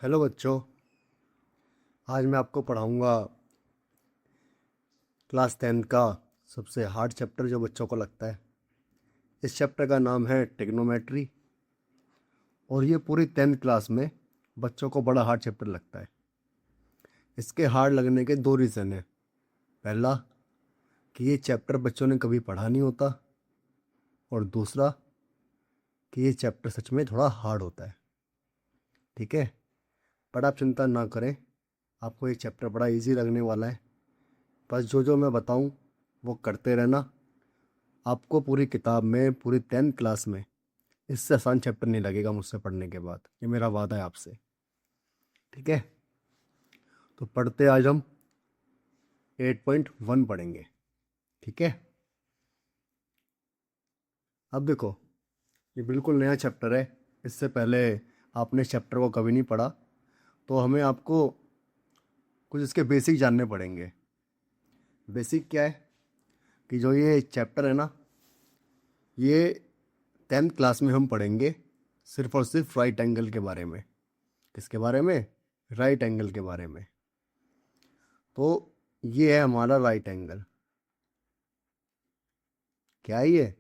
Hello बच्चों। आज मैं आपको पढ़ाऊंगा क्लास 10 का सबसे हार्ड चैप्टर जो बच्चों को लगता है। इस चैप्टर का नाम है ट्रिग्नोमेट्री और ये पूरी 10th क्लास में बच्चों को बड़ा हार्ड चैप्टर लगता है। इसके हार्ड लगने के दो रीज़न हैं। पहला कि ये चैप्टर बच्चों ने कभी पढ़ा नहीं होता और दूसरा कि ये चैप्टर सच में थोड़ा हार्ड होता है। ठीक है, पर आप चिंता ना करें, आपको ये चैप्टर बड़ा इजी लगने वाला है। बस जो जो मैं बताऊं वो करते रहना। आपको पूरी किताब में, पूरी 10th क्लास में इससे आसान चैप्टर नहीं लगेगा मुझसे पढ़ने के बाद, ये मेरा वादा है आपसे। ठीक है, तो पढ़ते आज हम 8.1 पढ़ेंगे। ठीक है, अब देखो, ये बिल्कुल नया चैप्टर है। इससे पहले आपने इस चैप्टर को कभी नहीं पढ़ा, तो हमें आपको कुछ इसके बेसिक जानने पड़ेंगे। बेसिक क्या है कि जो ये चैप्टर है ना, ये 10th क्लास में हम पढ़ेंगे सिर्फ और सिर्फ राइट एंगल के बारे में। किसके बारे में? राइट एंगल के बारे में। तो ये है हमारा राइट एंगल। क्या है ये?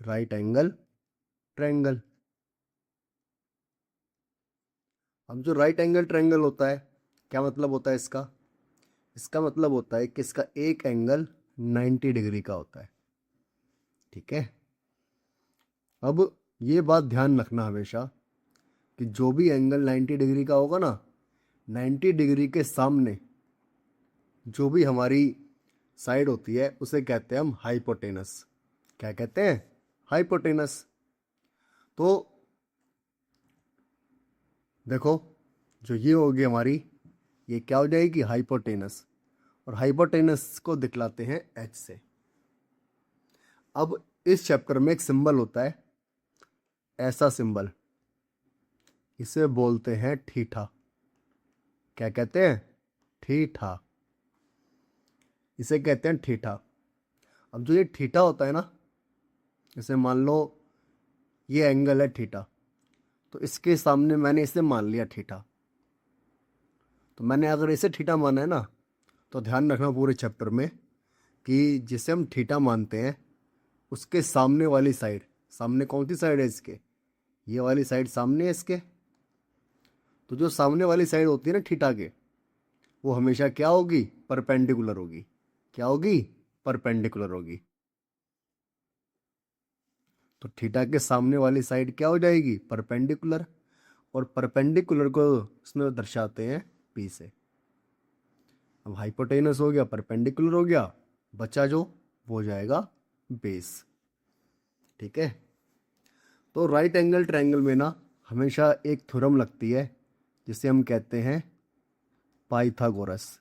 Right angle triangle. अब जो राइट एंगल ट्रायंगल होता है, क्या मतलब होता है इसका? इसका मतलब होता है कि इसका एक एंगल 90 डिग्री का होता है। ठीक है, अब ये बात ध्यान रखना हमेशा कि जो भी एंगल 90 डिग्री का होगा ना, 90 डिग्री के सामने जो भी हमारी साइड होती है उसे कहते हैं हम हाइपोटेनस। क्या कहते हैं? हाइपोटेनस। तो देखो, जो ये होगी हमारी, ये क्या हो जाएगी? हाइपोटेनस। और हाइपोटेनस को दिखलाते हैं एच से। अब इस चैप्टर में एक सिंबल होता है, ऐसा सिंबल, इसे बोलते हैं थीटा। क्या कहते हैं? थीटा। इसे कहते हैं थीटा। अब जो ये थीटा होता है ना, जैसे मान लो ये एंगल है थीटा, तो इसके सामने मैंने इसे मान लिया थीटा। तो मैंने अगर इसे थीटा माना है ना, तो ध्यान रखना पूरे चैप्टर में कि जिसे हम थीटा मानते हैं उसके सामने वाली साइड, सामने कौन सी साइड है इसके? ये वाली साइड सामने है इसके। तो जो सामने वाली साइड होती है ना थीटा के, वो हमेशा क्या होगी? परपेंडिकुलर होगी। क्या होगी? परपेंडिकुलर होगी। तो थीटा के सामने वाली साइड क्या हो जाएगी? परपेंडिकुलर। और परपेंडिकुलर को इसमें दर्शाते हैं पी से। अब हाइपोटेनस हो गया, परपेंडिकुलर हो गया, बचा जो वो हो जाएगा बेस। ठीक है, तो राइट एंगल ट्रायंगल में ना हमेशा एक थ्योरम लगती है जिसे हम कहते हैं पाइथागोरस।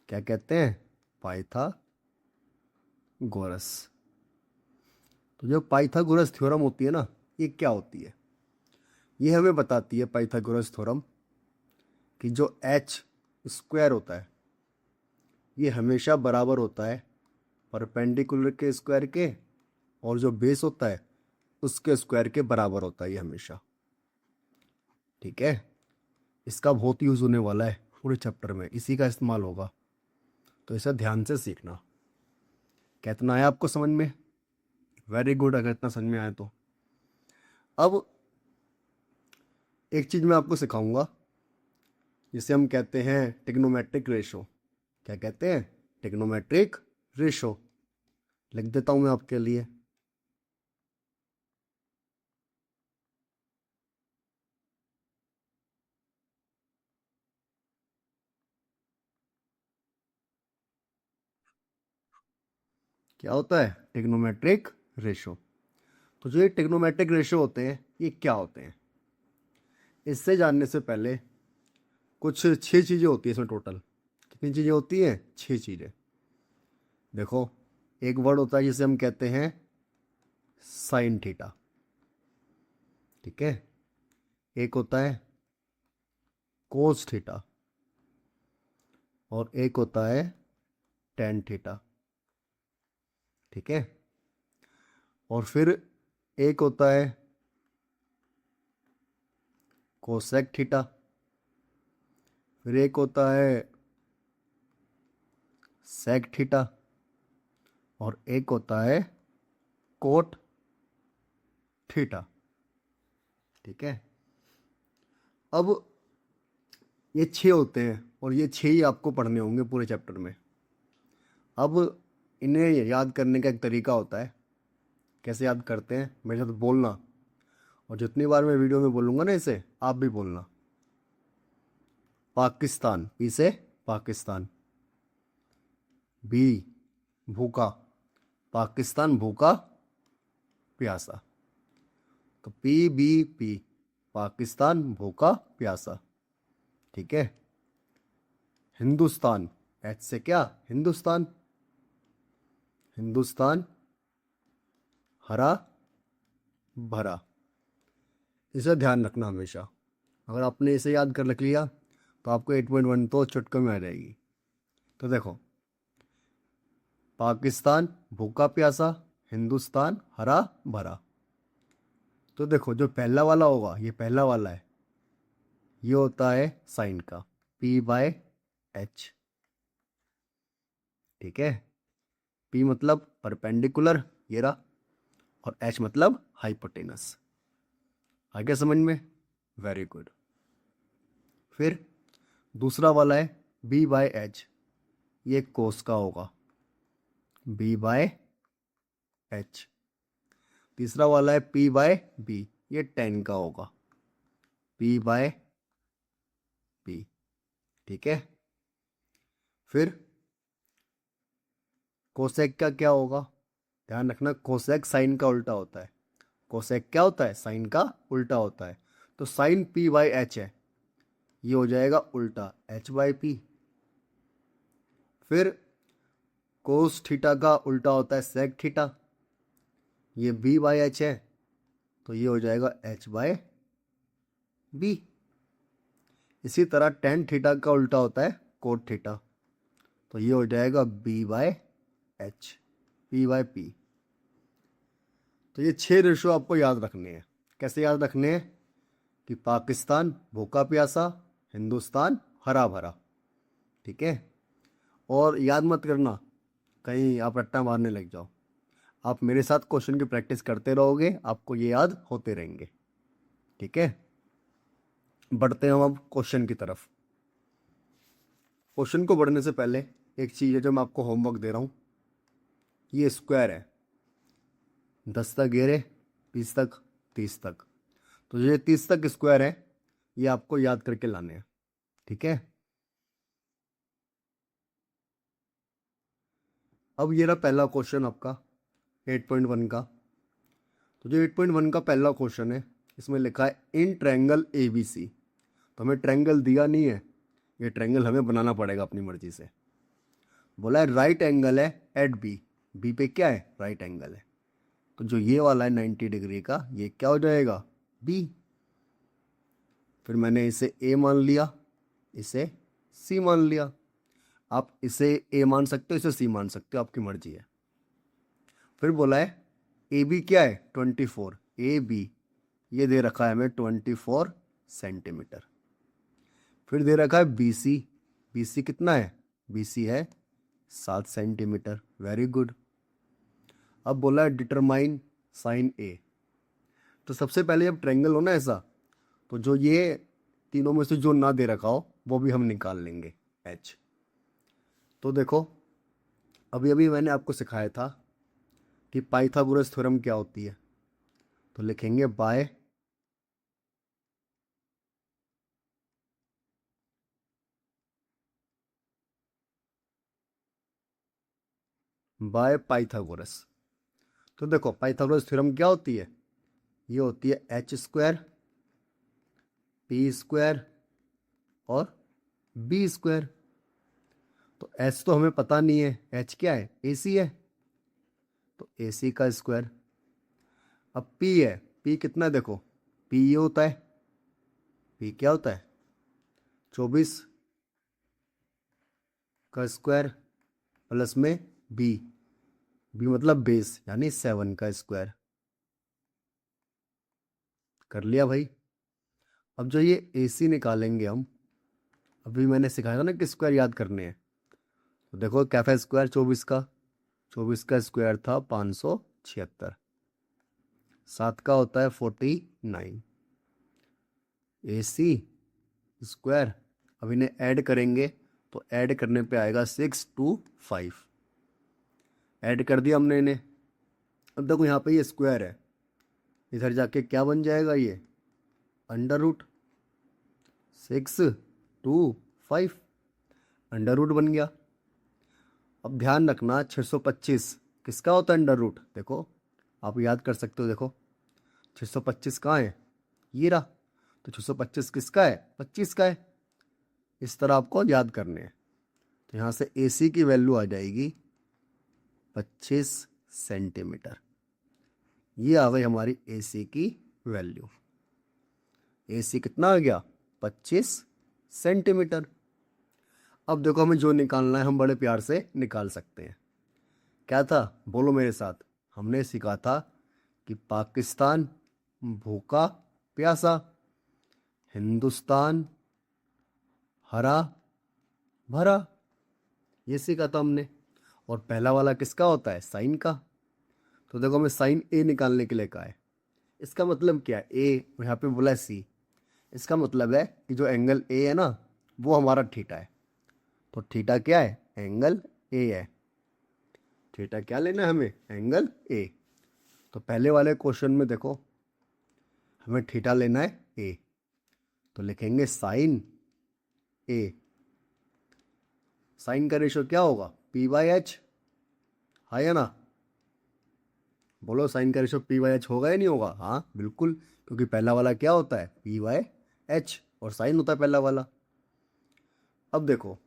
क्या कहते हैं? पाइथागोरस। तो जो पाइथागोरस थ्योरम होती है ना, ये क्या होती है? ये हमें बताती है पाइथागोरस थ्योरम कि जो एच स्क्वायर होता है ये हमेशा बराबर होता है परपेंडिकुलर के स्क्वायर के, और जो बेस होता है उसके स्क्वायर के बराबर होता है ये हमेशा। ठीक है, इसका बहुत यूज होने वाला है पूरे चैप्टर में, इसी का इस्तेमाल होगा, तो इसे ध्यान से सीखना। कितना आया आपको समझ में? वेरी गुड, अगर इतना समझ में आया तो। अब एक चीज मैं आपको सिखाऊंगा जिसे हम कहते हैं टिग्नोमेट्रिक रेशो। क्या कहते हैं? Trigonometric ratio. लिख देता हूं मैं आपके लिए। क्या होता है टिग्नोमेट्रिक रेशो? तो जो ये टिग्नोमेट्रिक रेशो होते हैं ये क्या होते हैं, इससे जानने से पहले कुछ 6 चीज़ें होती है इसमें टोटल। कितनी चीज़ें होती हैं? 6 चीज़ें। देखो, एक वर्ड होता है जिसे हम कहते हैं साइन थीटा। ठीक है, एक होता है कोस थीटा, और एक होता है टेन थीटा। ठीक है, और फिर एक होता है कोसेक थीटा। फिर एक होता है सेक थीटा और एक होता है कोट थीटा। ठीक है, अब ये 6 होते हैं और ये 6 ही आपको पढ़ने होंगे पूरे चैप्टर में। अब इन्हें याद करने का एक तरीका होता है। कैसे याद करते हैं, मेरे साथ बोलना, और जितनी बार मैं वीडियो में बोलूँगा ना इसे आप भी बोलना। पाकिस्तान, पी से पाकिस्तान। बी भूखा, पाकिस्तान भूखा प्यासा। तो पी बी पी, पाकिस्तान भूखा प्यासा। ठीक है, हिंदुस्तान, एच से क्या, हिंदुस्तान। हिंदुस्तान हरा भरा। इसे ध्यान रखना हमेशा। अगर आपने इसे याद कर रख लिया तो आपको 8.1 तो चुटकी में आ जाएगी। तो देखो, पाकिस्तान भूखा प्यासा, हिंदुस्तान हरा भरा। तो देखो जो पहला वाला होगा, ये पहला वाला है, ये होता है साइन का, P बाय एच। ठीक है, P मतलब परपेंडिकुलर, ये रहा, और H मतलब हाइपोटेनस। आगे समझ में? Very good. फिर दूसरा वाला है B बाय एच, ये कोस का होगा, B बाय एच। तीसरा वाला है P बाय बी, ये टेन का होगा, P बाय बी। ठीक है, फिर कोसेक का क्या होगा, ध्यान रखना, कोसेक साइन का उल्टा होता है। कोसेक क्या होता है, साइन का उल्टा होता है। तो साइन P बाई एच है, ये हो जाएगा उल्टा H बाई पी। फिर कोस थीटा का उल्टा होता है सेक थीटा, ये B बाई एच है, तो ये हो जाएगा H बाय बी। इसी तरह टेन थीटा का उल्टा होता है कोट थीटा, तो ये हो जाएगा B by H, P by P. तो ये 6 रेशो आपको याद रखने हैं। कैसे याद रखने हैं कि पाकिस्तान भूखा प्यासा, हिंदुस्तान हरा भरा। ठीक है, और याद मत करना कहीं आप रट्टा मारने लग जाओ। आप मेरे साथ क्वेश्चन की प्रैक्टिस करते रहोगे, आपको ये याद होते रहेंगे। ठीक है, बढ़ते हैं हम अब क्वेश्चन की तरफ। क्वेश्चन को बढ़ने से पहले एक चीज़ है जो मैं आपको होमवर्क दे रहा हूँ। ये स्क्वायर है, 10 तक ये रहे, 20 तक, 30 तक। तो ये 30 तक स्क्वायर है, ये आपको याद करके लाने हैं। ठीक है, अब ये रहा पहला क्वेश्चन आपका 8.1 का। तो जो 8.1 का पहला क्वेश्चन है, इसमें लिखा है इन ट्रायंगल ABC। तो हमें ट्रायंगल दिया नहीं है, ये ट्रायंगल हमें बनाना पड़ेगा अपनी मर्जी से। बोला है राइट एंगल है एट बी, बी पे क्या है, राइट एंगल है। तो जो ये वाला है 90 डिग्री का, ये क्या हो जाएगा, बी। फिर मैंने इसे ए मान लिया, इसे सी मान लिया। आप इसे ए मान सकते हो, इसे सी मान सकते हो, आपकी मर्जी है। फिर बोला है ए बी क्या है, 24, ए बी ये दे रखा है हमें 24 सेंटीमीटर। फिर दे रखा है बी सी, बी सी कितना है, बी सी है 7 सेंटीमीटर। Very good. अब बोला है डिटरमाइन साइन ए। तो सबसे पहले जब ट्रायंगल हो ना ऐसा, तो जो ये तीनों में से जो ना दे रखा हो वो भी हम निकाल लेंगे, एच। तो देखो, अभी अभी मैंने आपको सिखाया था कि पाइथागोरस थ्योरम क्या होती है। तो लिखेंगे बाय पाइथागोरस। तो देखो पाइथागोरस थ्योरम क्या होती है, ये होती है एच स्क्वायर, पी स्क्वायर और बी स्क्वायर। तो एच तो हमें पता नहीं है, एच क्या है, ए सी है, तो ए सी का स्क्वायर। अब पी है, पी कितना है, देखो पी ये होता है, पी क्या होता है, 24 का स्क्वायर प्लस में बी, बी मतलब बेस यानी 7 का स्क्वायर। कर लिया भाई। अब जो ये ए सी निकालेंगे हम, अभी मैंने सिखाया था ना कि स्क्वायर याद करने हैं। तो देखो कैफे स्क्वायर 24 का स्क्वायर था 576। 7 का होता है 49। AC स्क्वायर, अब इन्हें ऐड करेंगे तो ऐड करने पे आएगा 625। ऐड कर दिया हमने इन्हें। अब देखो यहाँ पे ये स्क्वायर है, इधर जाके क्या बन जाएगा, ये अंडर रूट 625 अंडर रूट बन गया। अब ध्यान रखना 625 किसका होता है अंडर रूट, देखो आप याद कर सकते हो। देखो 625 कहाँ है, ये रहा। तो 625 किसका है, 25 का है। इस तरह आपको याद करने हैं। तो यहाँ से AC की वैल्यू आ जाएगी 25 सेंटीमीटर। ये आ गई हमारी AC की वैल्यू। AC कितना आ गया, 25 सेंटीमीटर। अब देखो हमें जो निकालना है हम बड़े प्यार से निकाल सकते हैं। क्या था, बोलो मेरे साथ। हमने सीखा था कि पाकिस्तान भूखा प्यासा, हिंदुस्तान हरा भरा, ये सीखा था हमने। और पहला वाला किसका होता है, साइन का। तो देखो हमें साइन A निकालने के लिए कहा है। इसका मतलब क्या है, A यहाँ पे बोला है C। इसका मतलब है कि जो एंगल A है ना वो हमारा थीटा है। तो थीटा क्या है, एंगल A है। थीटा क्या लेना है हमें, एंगल A। तो पहले वाले क्वेश्चन में देखो हमें थीटा लेना है A, तो लिखेंगे साइन A। साइन का रेशो क्या होगा, P/H, है ना। बोलो साइन का रेशो P/H होगा या नहीं होगा, हाँ बिल्कुल, क्योंकि पहला वाला क्या होता है P/H और साइन होता है पहला वाला। अब देखो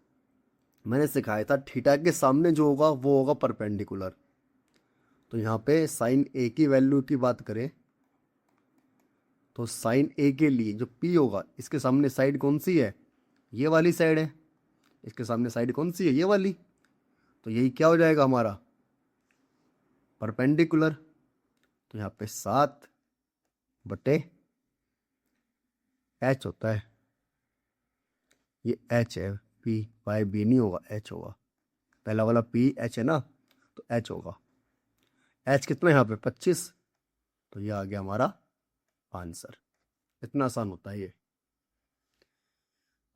मैंने सिखाया था थीटा के सामने जो होगा वो होगा परपेंडिकुलर। तो यहाँ पे साइन A की वैल्यू की बात करें तो साइन A के लिए जो P होगा, इसके सामने साइड कौन सी है, ये वाली साइड है। इसके सामने साइड कौन सी है, ये वाली। तो यही क्या हो जाएगा हमारा, परपेंडिकुलर। तो यहाँ पे 7/H होता है। ये H है, P/B नहीं होगा, H होगा। पहला वाला PH है ना, तो H होगा। H कितना है यहाँ पे, 25। तो ये आ गया हमारा आंसर। इतना आसान होता है ये।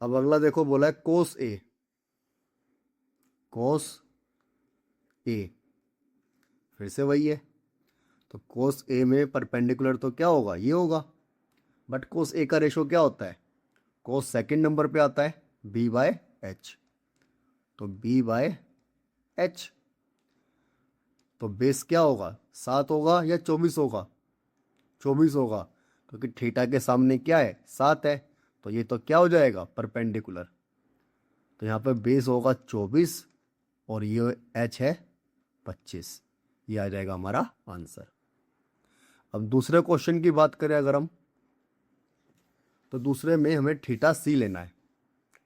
अब अगला देखो, बोला है कोस A। कोस A फिर से वही है। तो कोस A में परपेंडिकुलर तो क्या होगा, ये होगा। बट कोस A का रेशो क्या होता है, कोस सेकंड नंबर पे आता है B/H। तो B/H। तो बेस क्या होगा, 7 होगा या 24 होगा, 24 होगा, क्योंकि थीटा के सामने क्या है, 7 है। तो ये तो क्या हो जाएगा, परपेंडिकुलर। तो यहाँ पे बेस होगा 24 और ये H है 25। ये आ जाएगा हमारा आंसर। अब दूसरे क्वेश्चन की बात करें अगर हम, तो दूसरे में हमें थीटा C लेना है।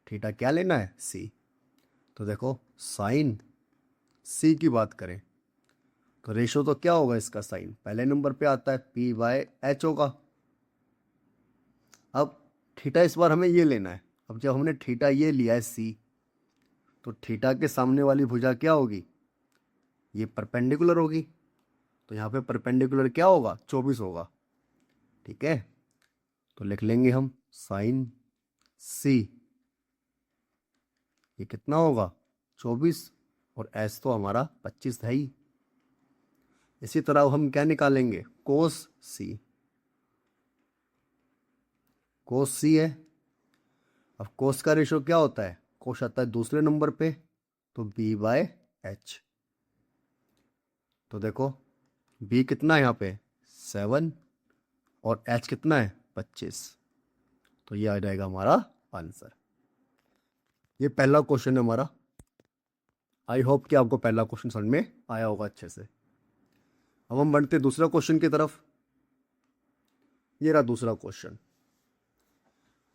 थीटा क्या लेना है, C। तो देखो साइन C की बात करें तो रेशो तो क्या होगा इसका, साइन पहले नंबर पे आता है P/H होगा। अब थीटा इस बार हमें ये लेना है। अब जब हमने थीटा ये लिया है C, तो थीटा के सामने वाली भुजा क्या होगी, ये परपेंडिकुलर होगी। तो यहाँ पे परपेंडिकुलर क्या होगा, 24 होगा। ठीक है, तो लिख लेंगे हम साइन C। ये कितना होगा, 24, और S तो हमारा 25 है ही। इसी तरह हम क्या निकालेंगे, कोस C। कोस C है। अब कोस का रेशो क्या होता है, कोस आता है दूसरे नंबर पे, तो B/H। तो देखो B कितना है यहाँ पे, 7, और H कितना है, 25। तो ये आ जाएगा हमारा आंसर। ये पहला क्वेश्चन है हमारा। आई होप कि आपको पहला क्वेश्चन समझ में आया होगा अच्छे से। अब हम बढ़ते दूसरा क्वेश्चन की तरफ। ये रहा दूसरा क्वेश्चन।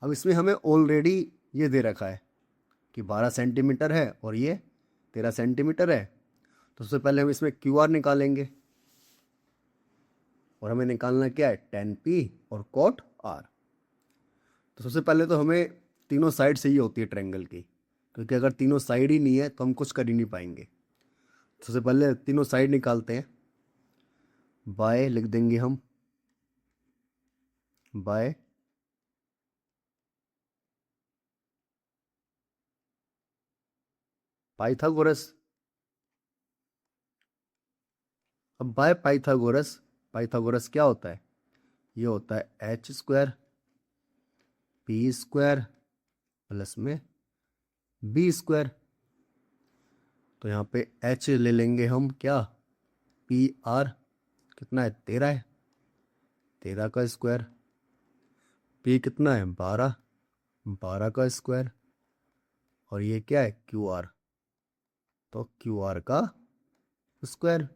अब इसमें हमें ऑलरेडी ये दे रखा है कि 12 सेंटीमीटर है और ये 13 सेंटीमीटर है। तो सबसे पहले हम इसमें QR निकालेंगे, और हमें निकालना क्या है, tan P और cot R। तो सबसे पहले तो हमें तीनों साइड सही होती है ट्रायंगल की, क्योंकि अगर तीनों साइड ही नहीं है तो हम कुछ कर ही नहीं पाएंगे। सबसे पहले तीनों साइड निकालते हैं। बाय लिख देंगे हम, बाय पाइथागोरस। अब बाय पाइथागोरस, पाइथागोरस क्या होता है? ये होता है H square P square plus में बी स्क्वायर। तो यहाँ पे एच ले लेंगे हम, क्या, पी आर कितना है, 13 है, 13 का स्क्वायर। पी कितना है, 12, 12 का स्क्वायर। और ये क्या है, क्यू आर, तो क्यू आर का स्क्वायर।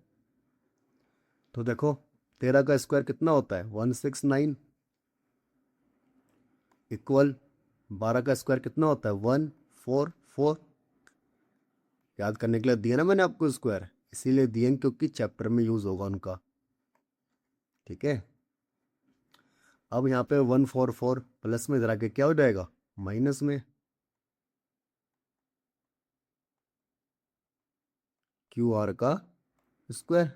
तो देखो 13 का स्क्वायर कितना होता है, 169, इक्वल 12 का स्क्वायर कितना होता है, 144। याद करने के लिए दिया ना मैंने आपको स्क्वायर, इसीलिए दिए क्योंकि चैप्टर में यूज होगा उनका। ठीक है, अब यहाँ पे 144 प्लस में जरा के क्या हो जाएगा, माइनस में क्यू आर का स्क्वायर।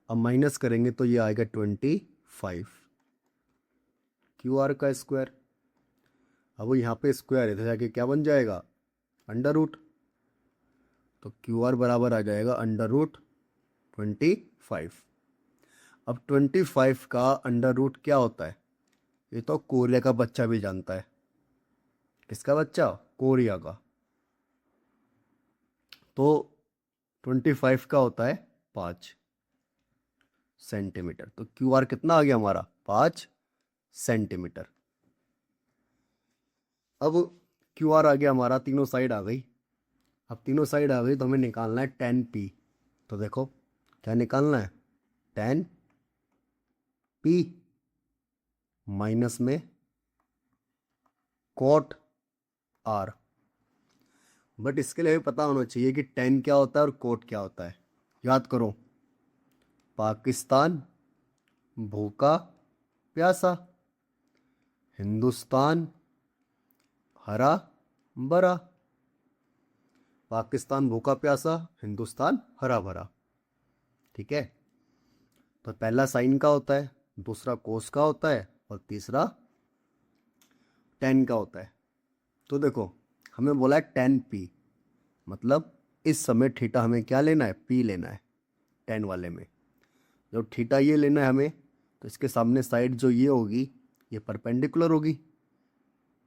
अब माइनस करेंगे तो ये आएगा 25 क्यू आर का स्क्वायर। अब यहाँ पे स्क्वायर है तो जाके क्या बन जाएगा, अंडर रूट। तो क्यू आर बराबर आ जाएगा अंडर रूट 25। अब 25 का अंडर रूट क्या होता है, ये तो कोरिया का बच्चा भी जानता है। किसका बच्चा, कोरिया का। तो 25 का होता है 5 सेंटीमीटर। तो क्यू आर कितना आ गया हमारा, 5 सेंटीमीटर। अब क्यू आर आ गया हमारा, तीनों साइड आ गई। अब तीनों साइड आ गई तो हमें निकालना है 10 पी। तो देखो क्या निकालना है, 10 पी माइनस में कॉट आर। बट इसके लिए भी पता होना चाहिए कि 10 क्या होता है और कोट क्या होता है। याद करो, पाकिस्तान भूखा प्यासा, हिंदुस्तान हरा भरा। पाकिस्तान भूखा प्यासा, हिंदुस्तान हरा भरा। ठीक है, तो पहला साइन का होता है, दूसरा कोस का होता है और तीसरा 10 का होता है। तो देखो हमें बोला है 10 पी, मतलब इस समय थीटा हमें क्या लेना है, पी लेना है 10 वाले में। जब थीटा ये लेना है हमें, तो इसके सामने साइड जो ये होगी ये परपेंडिकुलर होगी।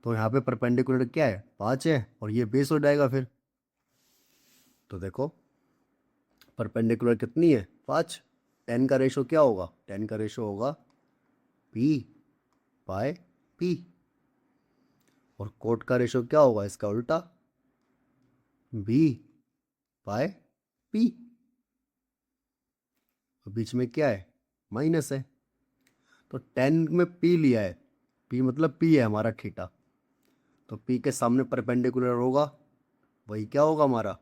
तो यहाँ पे परपेंडिकुलर क्या है, 5 है, और ये बेस हो जाएगा फिर। तो देखो परपेंडिकुलर कितनी है, 5। 10 का रेशो क्या होगा, 10 का रेशो होगा पी बाय पी। और कोट का रेशो क्या होगा, इसका उल्टा, बी बाय पी। और बीच में क्या है, माइनस है। तो 10 में पी लिया है, पी मतलब पी है हमारा थीटा। तो पी के सामने परपेंडिकुलर होगा, वही क्या होगा हमारा,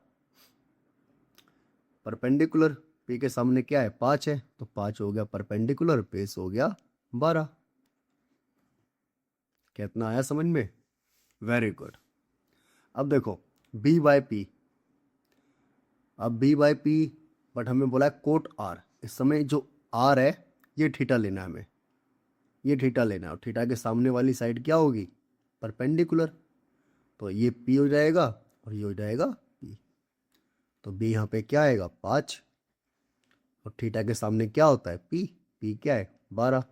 परपेंडिकुलर। पी के सामने क्या है, 5 है, तो 5 हो गया परपेंडिकुलर, बेस हो गया 12। कितना आया समझ में, वेरी गुड। अब देखो बी बाय पी, अब बी बाय पी, बट हमें बोला है कोट आर। इस समय जो आर है ये थीटा लेना है हमें, ये थीटा लेना है, और थीटा के सामने वाली साइड क्या होगी, परपेंडिकुलर। तो ये पी हो जाएगा और ये हो जाएगा पी। तो बी यहाँ पे क्या आएगा, 5, और थीटा के सामने क्या होता है, पी। पी क्या है, 12।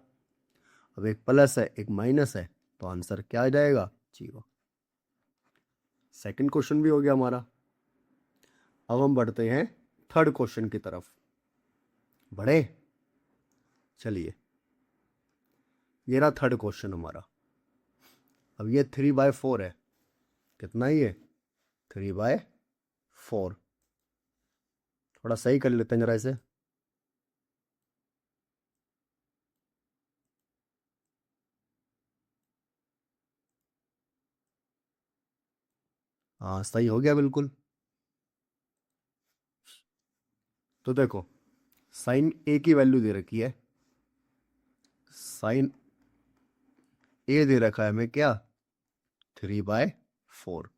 अब एक प्लस है एक माइनस है, तो आंसर क्या आ जाएगा, 0। सेकंड क्वेश्चन भी हो गया हमारा। अब हम बढ़ते हैं थर्ड क्वेश्चन की तरफ। बढ़े, चलिए, ये रहा थर्ड क्वेश्चन हमारा। अब ये 3/4 है, कितना ही है, 3/4। थोड़ा सही कर लेते हैं जरा इसे। हाँ सही हो गया बिल्कुल। तो देखो साइन ए की वैल्यू दे रखी है, साइन ए दे रखा है हमें क्या, 3/4।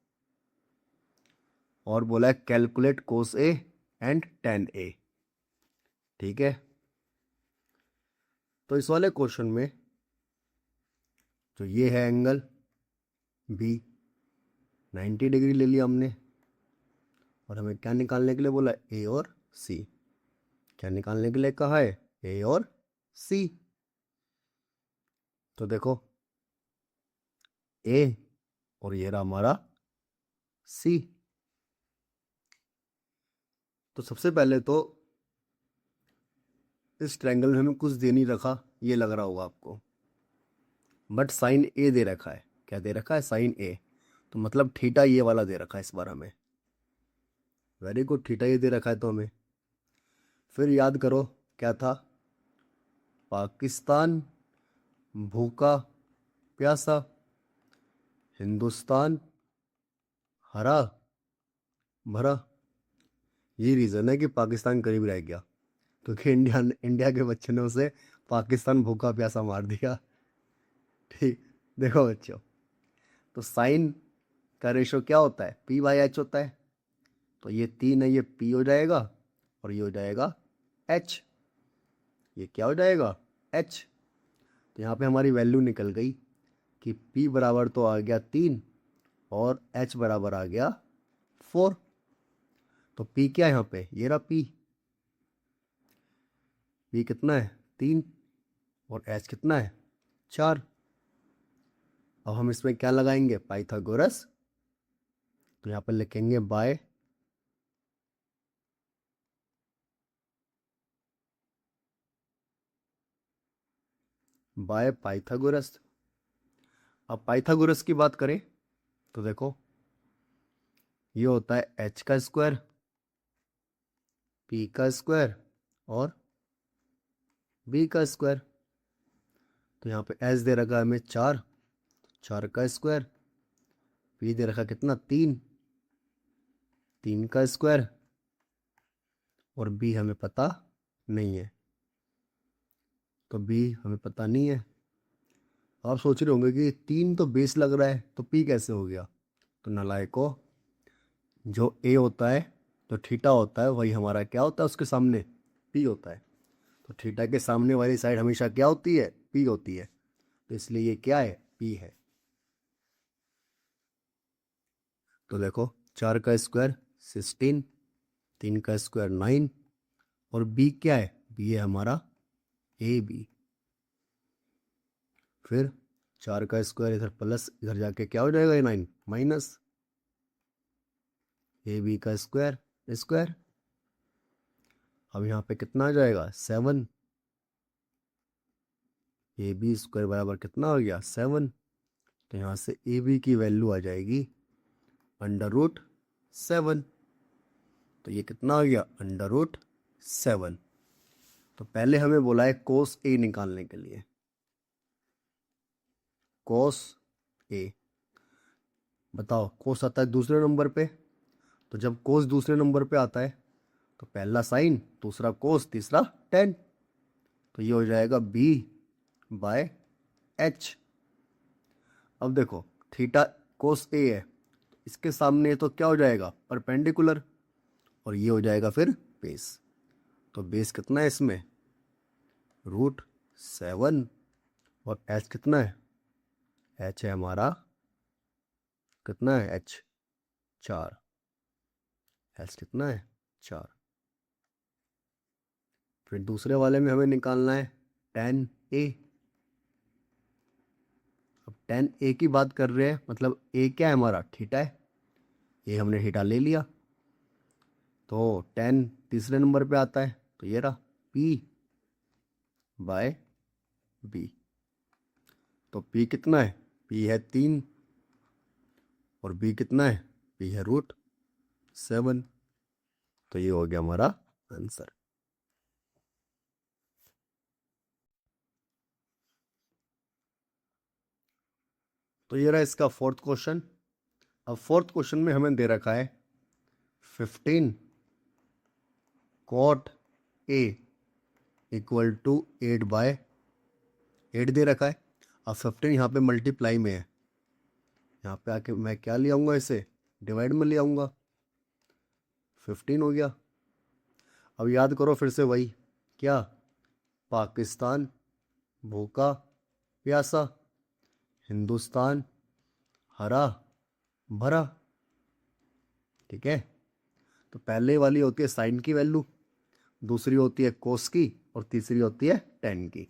और बोला है calculate cos a and tan a. ठीक है, तो इस वाले क्वेश्चन में जो ये है एंगल बी, 90 डिग्री ले लिया हमने, और हमें क्या निकालने के लिए बोला, ए और सी। क्या निकालने के लिए कहा है, ए और सी। तो देखो ए और ये रहा हमारा सी। तो सबसे पहले तो इस ट्रायंगल में हमें कुछ दे नहीं रखा, ये लग रहा होगा आपको, बट साइन ए दे रखा है। क्या दे रखा है, साइन ए। तो मतलब थीटा ये वाला दे रखा है इस बार हमें। वेरी गुड, थीटा ये दे रखा है तो हमें। फिर याद करो क्या था, पाकिस्तान भूखा प्यासा, हिंदुस्तान हरा भरा। ये रीज़न है कि पाकिस्तान करीब रह गया, क्योंकि इंडिया के बच्चे ने उसे पाकिस्तान भूखा प्यासा मार दिया। ठीक, देखो बच्चों, तो साइन का रेशो क्या होता है, P/H होता है। तो ये 3 है, ये P हो जाएगा, और ये हो जाएगा H। ये क्या हो जाएगा, H। तो यहाँ पे हमारी वैल्यू निकल गई कि P बराबर तो आ गया 3 और H बराबर आ गया 4। तो P क्या है यहाँ पे, ये रहा P। P कितना है, 3, और H कितना है, 4। अब हम इसमें क्या लगाएंगे, पाइथागोरस। तो यहाँ पर लिखेंगे बाय पाइथागोरस। अब पाइथागोरस की बात करें तो देखो, ये होता है H का स्क्वायर, P का स्क्वायर और B का स्क्वायर। तो यहाँ पे H दे रखा है हमें 4, 4 का स्क्वायर। P दे रखा कितना, 3, 3 का स्क्वायर। और B हमें पता नहीं है, तो B हमें पता नहीं है। आप सोच रहे होंगे कि 3 तो बेस लग रहा है, तो P कैसे हो गया। तो नालायको, जो A होता है, जो थीटा होता है, वही हमारा क्या होता है उसके सामने, P होता है। तो थीटा के सामने वाली साइड हमेशा क्या होती है, P होती है। तो इसलिए ये क्या है, P है। तो देखो 4 का स्क्वायर 16, 3 का स्क्वायर 9, और B क्या है, B है हमारा AB। फिर 4 का स्क्वायर इधर प्लस, इधर जाके क्या हो जाएगा, ये 9 माइनस, AB का स्क्वायर स्क्वायर। अब यहाँ पे कितना आ जाएगा, 7। AB स्क्वायर बराबर कितना हो गया, 7। तो यहाँ से AB की वैल्यू आ जाएगी √7। तो ये कितना आ गया, √7। तो पहले हमें बोला है कोस A निकालने के लिए, कोस A। बताओ, कोस आता है दूसरे नंबर पे। तो जब कोस दूसरे नंबर पे आता है, तो पहला साइन, दूसरा कोस, तीसरा टेन। तो ये हो जाएगा B/H। अब देखो थीटा कोस A है, इसके सामने तो क्या हो जाएगा, परपेंडिकुलर, और ये हो जाएगा फिर बेस। तो बेस कितना है इसमें, √7, और H कितना है, H है हमारा कितना है, H 4। H कितना है, 4। फिर दूसरे वाले में हमें निकालना है tan A। अब tan A की बात कर रहे हैं, मतलब A क्या है हमारा, थीटा है। ये हमने थीटा ले लिया, तो tan तीसरे नंबर पे आता है, तो ये रहा P/B। तो P कितना है, P है 3, और B कितना है, P है √7। तो ये हो गया हमारा आंसर। तो ये रहा इसका फोर्थ क्वेश्चन। अब फोर्थ क्वेश्चन में हमें दे रखा है 15 cot A इक्वल टू 8/8 दे रखा है। अब 15 यहाँ पे मल्टीप्लाई में है, यहाँ पे आके मैं क्या ले आऊँगा, इसे डिवाइड में ले आऊँगा, 15 हो गया। अब याद करो फिर से वही, क्या, पाकिस्तान भूखा प्यासा, हिंदुस्तान हरा भरा। ठीक है, तो पहले वाली होती है साइन की वैल्यू, दूसरी होती है कोस की, और तीसरी होती है टेन की।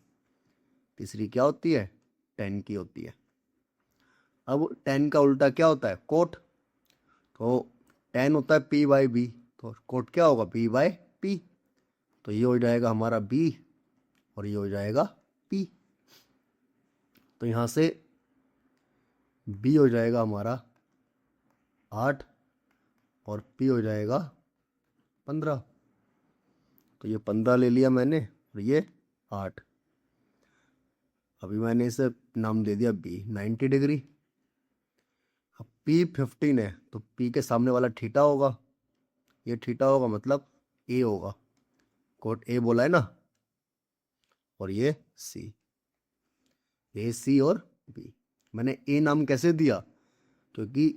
तीसरी क्या होती है, टेन की होती है। अब टेन का उल्टा क्या होता है, कोट। तो टेन होता है पी बाई बी, तो कोट क्या होगा, बी बाई पी। तो ये हो जाएगा हमारा बी और ये हो जाएगा पी। तो यहाँ से बी हो जाएगा हमारा 8 और पी हो जाएगा 15। तो ये 15 ले लिया मैंने और ये 8। अभी मैंने इसे नाम दे दिया बी 90 डिग्री। अब पी 15 है तो पी के सामने वाला थीटा होगा, ये थीटा होगा मतलब ए होगा, कोट ए बोला है ना, और ये सी, ए सी और बी। मैंने ए नाम कैसे दिया, क्योंकि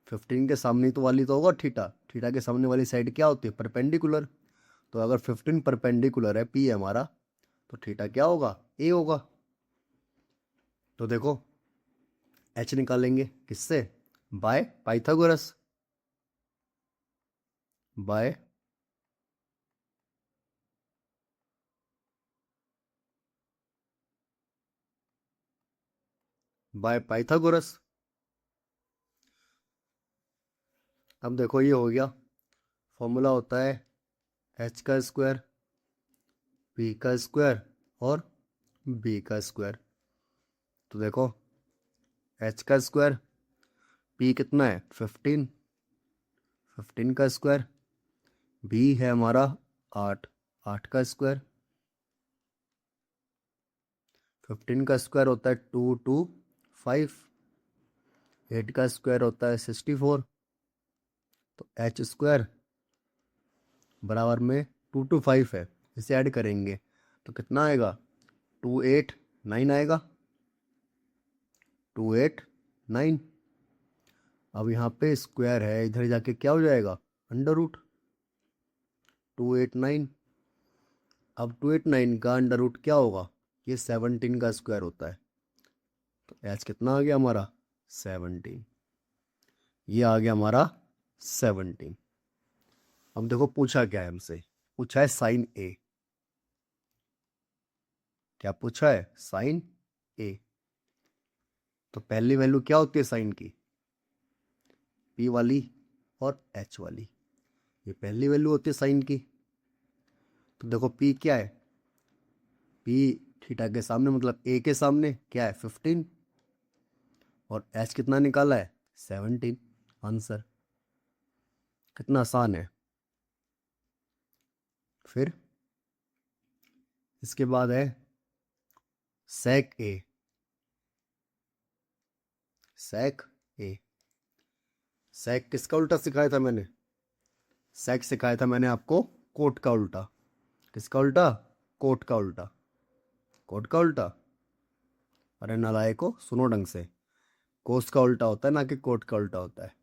15 के सामने तो वाली तो होगा थीटा, थीटा के सामने वाली साइड क्या होती है, परपेंडिकुलर। तो अगर 15 परपेंडिकुलर है, पी है हमारा, तो थीटा क्या होगा, ए होगा। तो देखो एच निकालेंगे किससे, बाय पाइथागोरस, बाय पाइथागोरस। अब देखो ये हो गया, फॉर्मूला होता है एच का स्क्वायर, पी का स्क्वायर और बी का स्क्वायर। तो देखो एच का स्क्वायर, पी कितना है 15, 15 का स्क्वायर, बी है हमारा 8, 8 का स्क्वायर। 15 का स्क्वायर होता है 225, 8 का स्क्वायर होता है 64। तो एच स्क्वायर बराबर में 225 है, इसे ऐड करेंगे तो कितना आएगा, 289 आएगा, 289। अब यहाँ पे स्क्वायर है, इधर जाके क्या हो जाएगा, अंडर रूट 289। अब 289 का अंडर रूट क्या होगा, ये 17 का स्क्वायर होता है। तो एच कितना आ गया हमारा 17, ये आ गया हमारा 17। अब देखो पूछा क्या है हमसे, पूछा है साइन ए। क्या पूछा है, साइन ए। तो पहली वैल्यू क्या होती है साइन की, पी वाली और एच वाली, ये पहली वैल्यू होती है साइन की। तो देखो पी क्या है, पी थीटा के सामने मतलब ए के सामने क्या है 15, और एच कितना निकाला है 17। आंसर कितना आसान है। फिर इसके बाद है सेक ए, सेक ए। सेक किसका उल्टा सिखाया था मैंने, सेक सिखाया था मैंने आपको कोट का उल्टा। किसका उल्टा, कोट का उल्टा, कोट का उल्टा। अरे नालायको सुनो ढंग से, कोस का उल्टा होता है ना कि कोट का उल्टा होता है।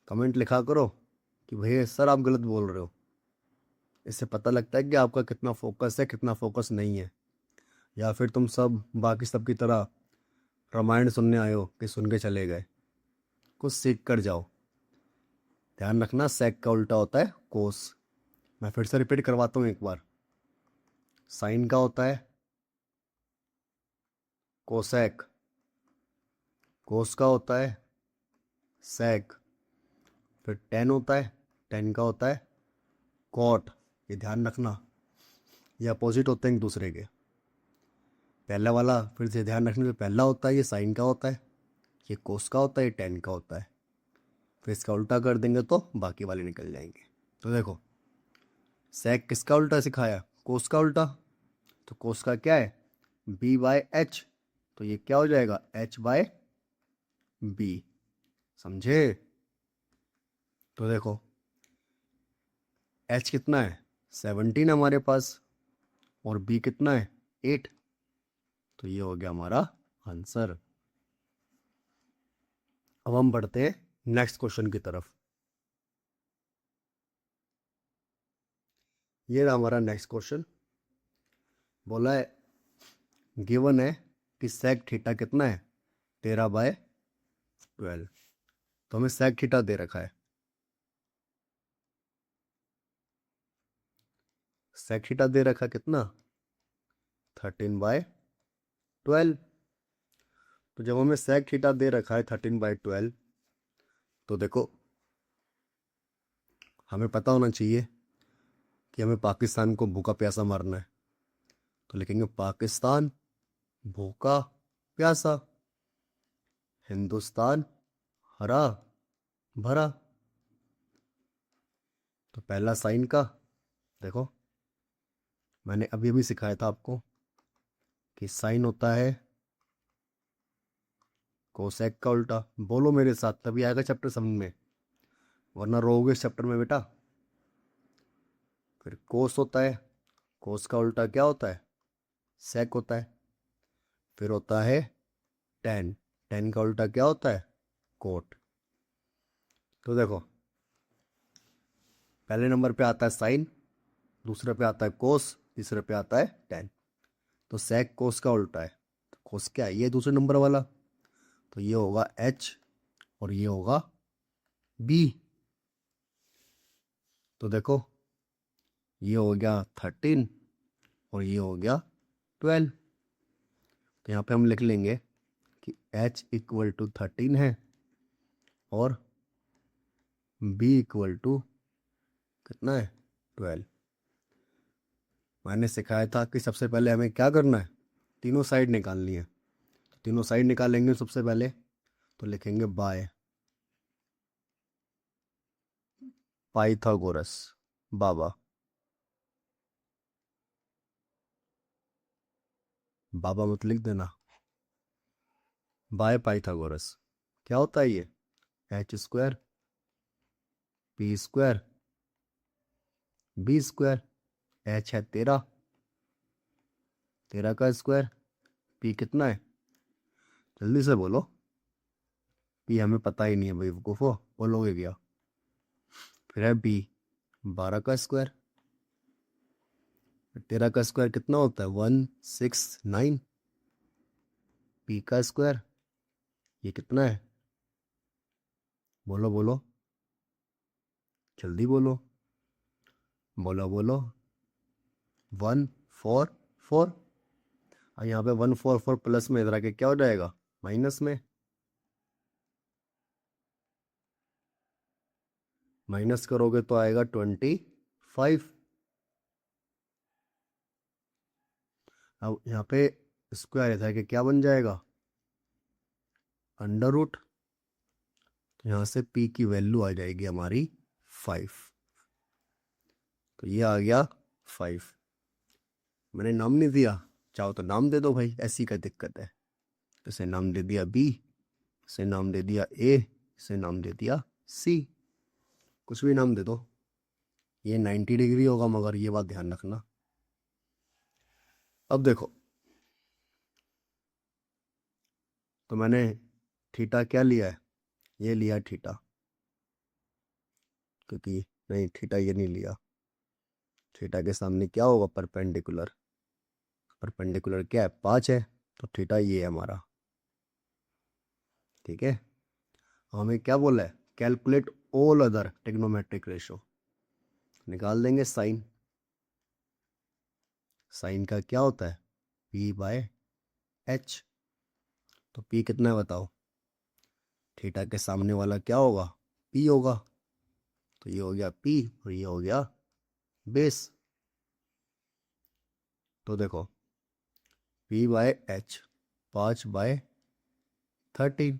कमेंट लिखा करो कि भैया सर आप गलत बोल रहे हो, इससे पता लगता है कि आपका कितना फोकस है कितना फोकस नहीं है। या फिर तुम सब बाकी सब की तरह रामायण सुनने आए हो कि सुन के चले गए, कुछ सीख कर जाओ। ध्यान रखना सेक का उल्टा होता है कोस। मैं फिर से रिपीट करवाता हूँ एक बार, साइन का होता है कोसेक, कोस का होता है सेक, फिर टेन होता है, टेन का होता है कॉट। ये ध्यान रखना, ये अपोजिट होते हैं एक दूसरे के। पहला वाला फिर से ध्यान रखने, पहला होता है ये साइन का होता है, ये कोस का होता है, ये टेन का होता है। फिर इसका उल्टा कर देंगे तो बाकी वाले निकल जाएंगे। तो देखो सेक किसका उल्टा सिखाया, कोस का उल्टा। तो कोस का क्या है, बी बाय एच, तो ये क्या हो जाएगा एच बाय बी। समझे। तो देखो एच कितना है 17 हमारे पास, और बी कितना है 8। तो ये हो गया हमारा आंसर। अब हम बढ़ते हैं नेक्स्ट क्वेश्चन की तरफ। ये रहा हमारा नेक्स्ट क्वेश्चन। बोला है, गिवन है कि सेक थीटा कितना है, 13/12। तो हमें सेक थीटा दे रखा है। सेक थीटा दे रखा कितना, 13/12। तो जब हमें सेक थीटा दे रखा है 13/12, तो देखो हमें पता होना चाहिए कि हमें पाकिस्तान को भूखा प्यासा मारना है। तो लिखेंगे पाकिस्तान भूखा प्यासा, हिंदुस्तान हरा भरा। तो पहला साइन का देखो, मैंने अभी अभी सिखाया था आपको कि साइन होता है कोसेक का उल्टा। बोलो मेरे साथ, तभी आएगा चैप्टर समझ में, वरना रहोगे इस चैप्टर में बेटा। फिर कोस होता है, कोस का उल्टा क्या होता है, सेक होता है। फिर होता है टेन, टेन का उल्टा क्या होता है, कोट। तो देखो पहले नंबर पे आता है साइन, दूसरे पे आता है कोस, तीसरे पे आता है टेन। तो सेक कोस का उल्टा है। तो कोस क्या है, ये दूसरे नंबर वाला। तो ये होगा एच और ये होगा बी। तो देखो ये हो गया 13 और ये हो गया 12। तो यहाँ पे हम लिख लेंगे कि h इक्वल टू 13 है और b इक्वल टू कितना है, 12। मैंने सिखाया था कि सबसे पहले हमें क्या करना है, तीनों साइड निकालनी है। तो तीनों साइड निकालेंगे सबसे पहले। तो लिखेंगे बाय पाइथागोरस बाबा। बाबा मत लिख देना, बाय पाइथागोरस। क्या होता है ये, H square P square B square. H है 13, 13 का स्क्वायर। पी कितना है, जल्दी से बोलो। पी हमें पता ही नहीं है भाई, वकूफो बोलोगे क्या। फिर है बी 12 का स्क्वायर। 13 का स्क्वायर कितना होता है, 169। पी का स्क्वायर ये कितना है, बोलो बोलो जल्दी बोलो, बोलो बोलो, 144। और यहाँ पे 144 प्लस में इधर आके क्या हो जाएगा, माइनस में। माइनस करोगे तो आएगा 25। अब यहाँ पे स्क्वायर इधर के क्या बन जाएगा, अंडर रूट। तो यहाँ से पी की वैल्यू आ जाएगी हमारी 5। तो ये आ गया 5। मैंने नाम नहीं दिया, चाहो तो नाम दे दो भाई, ऐसी क्या दिक्कत है। तो इसे नाम दे दिया बी, इसे नाम दे दिया ए, इसे नाम दे दिया सी, कुछ भी नाम दे दो। ये 90 डिग्री होगा, मगर ये बात ध्यान रखना। अब देखो, तो मैंने थीटा क्या लिया है, ये लिया थीटा, क्योंकि नहीं थीटा ये नहीं लिया। थीटा के सामने क्या होगा, परपेंडिकुलर। परपेंडिकुलर क्या है, 5 है। तो थीटा ये है हमारा, ठीक है। हमें क्या बोला है, calculate all other trigonometric ratio. निकाल देंगे साइन। साइन का क्या होता है, p/h। तो p कितना है बताओ, थीटा के सामने वाला क्या होगा, p होगा। तो ये हो गया p और ये हो गया बेस। तो देखो p/h 5/13।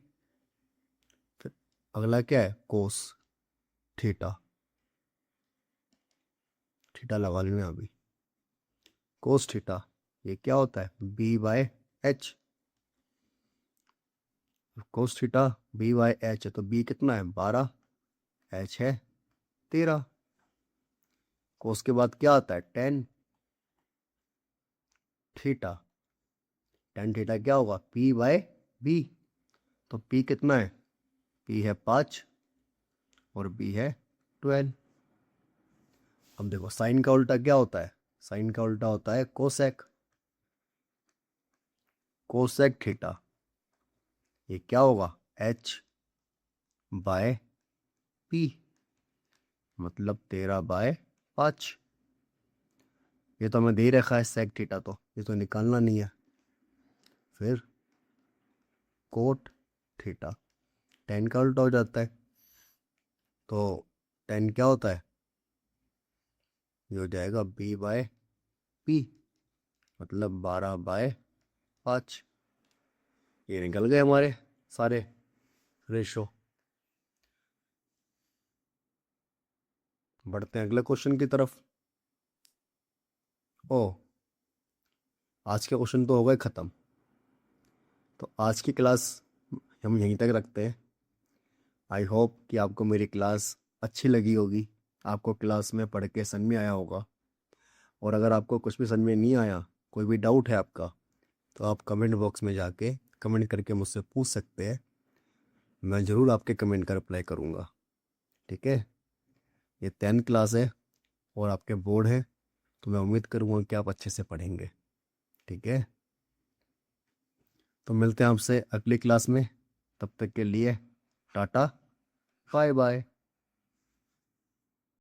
फिर अगला क्या है, कोस थीटा। थीटा लगा लेना अभी, कोस थीटा ये क्या होता है, b/h। कोस थीटा b/h है, तो b कितना है 12, h है 13। कोस के बाद क्या आता है, टेन थीटा। टेन थीटा क्या होगा, p/b। तो p कितना है P है 5 और B है 12। अब देखो साइन का उल्टा क्या होता है? साइन का उल्टा होता है कोसेक। कोसेक थीटा ये क्या होगा? H बाय P, मतलब 13/5। ये तो हमें दे ही रखा है सेक थीटा, तो ये तो निकालना नहीं है। फिर कोट थीटा, टेन का उल्टा हो जाता है, तो टेन क्या होता है? ये हो जाएगा B/P, मतलब 12/5। ये निकल गए हमारे सारे रेशो। बढ़ते हैं अगले क्वेश्चन की तरफ। ओ, आज के क्वेश्चन तो हो गए ख़त्म, तो आज की क्लास हम यहीं तक रखते हैं। आई होप कि आपको मेरी क्लास अच्छी लगी होगी, आपको क्लास में पढ़ के समझ में आया होगा। और अगर आपको कुछ भी समझ में नहीं आया, कोई भी डाउट है आपका, तो आप कमेंट बॉक्स में जाके कमेंट करके मुझसे पूछ सकते हैं। मैं ज़रूर आपके कमेंट का रिप्लाई करूँगा। ठीक है, ये 10th क्लास है और आपके बोर्ड है, तो मैं उम्मीद करूँगा कि आप अच्छे से पढ़ेंगे। ठीक है, तो मिलते हैं आपसे अगली क्लास में। तब तक के लिए टाटा, बाय बाय।